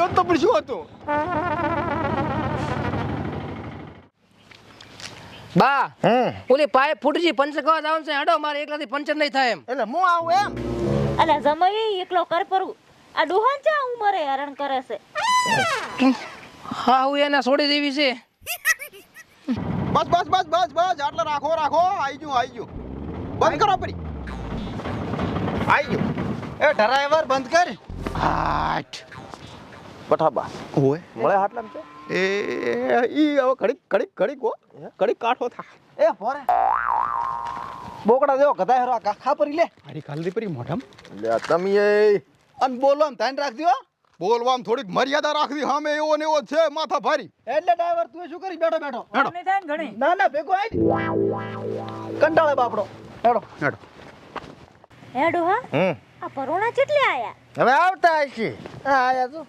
ગયો તો પણ શું હતું? બા ઓલી પાઇપ ફૂટજી પંચર કરવા જવાનું છે હાડો મારે એકલાથી પંચર નહીં થાય એમ એટલે હું આવું એમ? અલા જમાઈ એકલો કર પર આ ડોહાન ચા ઉમરે હરણ કરે છે. હા હું એને છોડી દેવી છે બસ બસ બસ બસ બસ આટલે રાખો રાખો આઈ ગયું બંધ કરો પરી આઈ ગયું એ ડ્રાઈવર બંધ કર. આઠ પઠાબા ઓય મળે હાટલામ છે એ ઈ હવે ઘડીક કો ઘડીક કાઠો થા એ પોરે બોકડા જેવો ગધા હેરો ખા પરી લે. મારી ખાલદી પરી મોઢમ લે તમે એ અન બોલો આમ ધ્યાન રાખજો. બોલવામાં થોડીક મર્યાદા રાખવી સામે એવો ને એવો છે માથા ભારી. એટલે ડ્રાઈવર તું શું કરી બેઠો બેઠો હેડો ના ના ભેગો આઈ કંટાળે બાપડો હેડો હેડો હે ડોહા આ પરોણા કેટલે આયા? હવે આવતા હશે. હા આયા તો